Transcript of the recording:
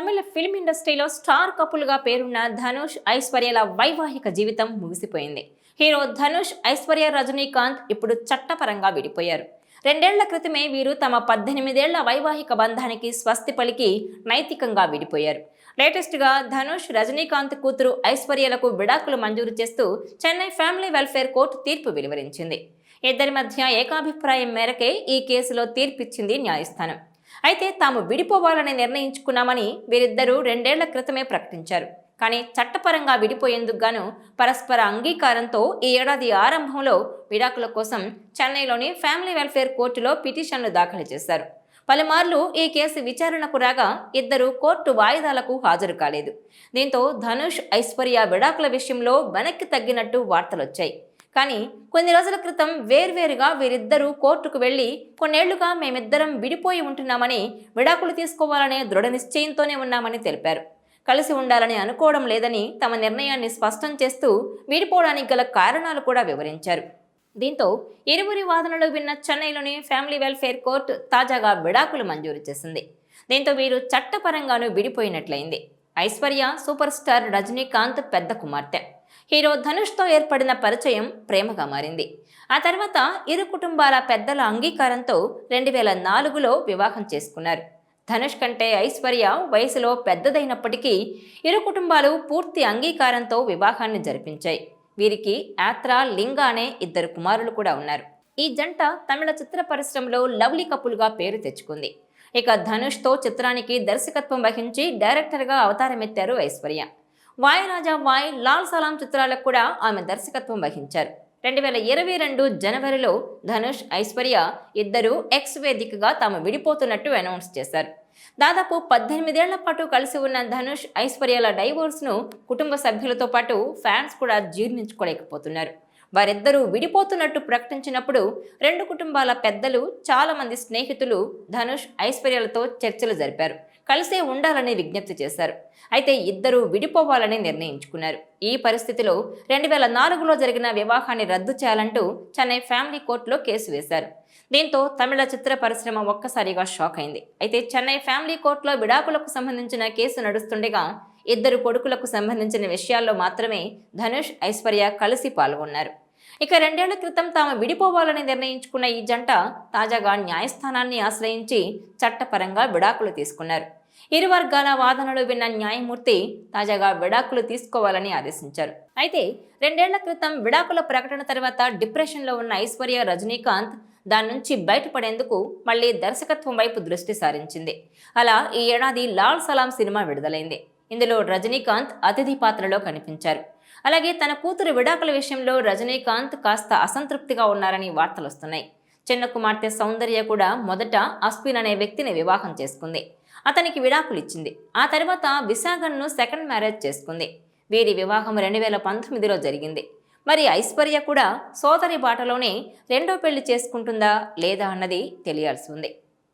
తమిళ film ఇండస్ట్రీలో star కపుల్గా పేరున్న ధనుష్ ఐశ్వర్యల వైవాహిక జీవితం ముగిసిపోయింది. హీరో ధనుష్ ఐశ్వర్య రజనీకాంత్ ఇప్పుడు చట్టపరంగా విడిపోయారు. 2 ఏళ్ల క్రితమే వీరు తమ 18 ఏళ్ల వైవాహిక బంధానికి స్వస్తి పలికి నైతికంగా విడిపోయారు. లేటెస్ట్గా ధనుష్ రజనీకాంత్ కూతురు ఐశ్వర్యలకు విడాకులు మంజూరు చేస్తూ చెన్నై ఫ్యామిలీ వెల్ఫేర్ కోర్టు తీర్పు వెలువరించింది. ఇద్దరి మధ్య ఏకాభిప్రాయం మేరకే ఈ కేసులో తీర్పిచ్చింది న్యాయస్థానం. అయితే తాము విడిపోవాలని నిర్ణయించుకున్నామని వీరిద్దరూ 2 ఏళ్ల క్రితమే ప్రకటించారు. కానీ చట్టపరంగా విడిపోయేందుకు గాను పరస్పర అంగీకారంతో ఈ ఏడాది ఆరంభంలో విడాకుల కోసం చెన్నైలోని ఫ్యామిలీ వెల్ఫేర్ కోర్టులో పిటిషన్లు దాఖలు చేశారు. పలుమార్లు ఈ కేసు విచారణకు రాగా ఇద్దరు కోర్టు వాయిదాలకు హాజరు కాలేదు. దీంతో ధనుష్ ఐశ్వర్య విడాకుల విషయంలో వెనక్కి తగ్గినట్టు వార్తలొచ్చాయి. కానీ కొన్ని రోజుల క్రితం వేర్వేరుగా వీరిద్దరూ కోర్టుకు వెళ్లి కొన్నేళ్లుగా మేమిద్దరం విడిపోయి ఉంటున్నామని, విడాకులు తీసుకోవాలనే దృఢ నిశ్చయంతోనే ఉన్నామని తెలిపారు. కలిసి ఉండాలని అనుకోవడం లేదని తమ నిర్ణయాన్ని స్పష్టం చేస్తూ విడిపోవడానికి గల కారణాలు కూడా వివరించారు. దీంతో ఇరువురి వాదనలు విన్న చెన్నైలోని ఫ్యామిలీ వెల్ఫేర్ కోర్టు తాజాగా విడాకులు మంజూరు చేసింది. దీంతో వీరు చట్టపరంగానూ విడిపోయినట్లయింది. ఐశ్వర్య సూపర్ స్టార్ రజనీకాంత్ పెద్ద కుమార్తె. హీరో ధనుష్తో ఏర్పడిన పరిచయం ప్రేమగా మారింది. ఆ తర్వాత ఇరు కుటుంబాల పెద్దల అంగీకారంతో 2004లో వివాహం చేసుకున్నారు. ధనుష్ కంటే ఐశ్వర్య వయసులో పెద్దదైనప్పటికీ ఇరు కుటుంబాలు పూర్తి అంగీకారంతో వివాహాన్ని జరిపించాయి. వీరికి యాత్ర, లింగ అనే 2 కుమారులు కూడా ఉన్నారు. ఈ జంట తమిళ చిత్ర పరిశ్రమలో లవ్లీ కపుల్గా పేరు తెచ్చుకుంది. ఇక ధనుష్తో చిత్రానికి దర్శకత్వం వహించి డైరెక్టర్గా అవతారమెత్తారు ఐశ్వర్య. వాయ్ రాజా వాయ్, లాల్ సలాం చిత్రాలకు కూడా ఆమె దర్శకత్వం వహించారు. 2022 జనవరిలో ధనుష్ ఐశ్వర్య ఇద్దరు ఎక్స్ వేదికగా తాము విడిపోతున్నట్టు అనౌన్స్ చేశారు. దాదాపు 18 ఏళ్ల పాటు కలిసి ఉన్న ధనుష్ ఐశ్వర్యల డైవోర్స్ను కుటుంబ సభ్యులతో పాటు ఫ్యాన్స్ కూడా జీర్ణించుకోలేకపోతున్నారు. వారిద్దరూ విడిపోతున్నట్టు ప్రకటించినప్పుడు 2 కుటుంబాల పెద్దలు, చాలా మంది స్నేహితులు ధనుష్ ఐశ్వర్యలతో చర్చలు జరిపారు. కలిసే ఉండాలని విజ్ఞప్తి చేశారు. అయితే ఇద్దరూ విడిపోవాలని నిర్ణయించుకున్నారు. ఈ పరిస్థితిలో 2004లో జరిగిన వివాహాన్ని రద్దు చేయాలంటూ చెన్నై ఫ్యామిలీ కోర్టులో కేసు వేశారు. దీంతో తమిళ చిత్ర పరిశ్రమ ఒక్కసారిగా షాక్ అయింది. అయితే చెన్నై ఫ్యామిలీ కోర్టులో విడాకులకు సంబంధించిన కేసు నడుస్తుండగా 2 కొడుకులకు సంబంధించిన విషయాల్లో మాత్రమే ధనుష్ ఐశ్వర్య కలిసి పాల్గొన్నారు. ఇక 2 ఏళ్ల క్రితం తాము విడిపోవాలని నిర్ణయించుకున్న ఈ జంట తాజాగా న్యాయస్థానాన్ని ఆశ్రయించి చట్టపరంగా విడాకులు తీసుకున్నారు. ఇరు వర్గాల వాదనలు విన్న న్యాయమూర్తి తాజాగా విడాకులు తీసుకోవాలని ఆదేశించారు. అయితే 2 ఏళ్ల క్రితం విడాకుల ప్రకటన తర్వాత డిప్రెషన్లో ఉన్న ఐశ్వర్య రజనీకాంత్ దాని నుంచి బయటపడేందుకు మళ్లీ దర్శకత్వం వైపు దృష్టి సారించింది. అలా ఈ ఏడాది లాల్ సలాం సినిమా విడుదలైంది. ఇందులో రజనీకాంత్ అతిథి పాత్రలో కనిపించారు. అలాగే తన కూతురు విడాకుల విషయంలో రజనీకాంత్ కాస్త అసంతృప్తిగా ఉన్నారని వార్తలు వస్తున్నాయి. చిన్న కుమార్తె సౌందర్య కూడా మొదట అశ్విన్ అనే వ్యక్తిని వివాహం చేసుకుంది. అతనికి విడాకులు ఇచ్చింది. ఆ తర్వాత విశాఖను సెకండ్ మ్యారేజ్ చేసుకుంది. వీరి వివాహం 2019లో జరిగింది. మరి ఐశ్వర్య కూడా సోదరి బాటలోనే రెండో పెళ్లి చేసుకుంటుందా లేదా అన్నది తెలియాల్సి ఉంది.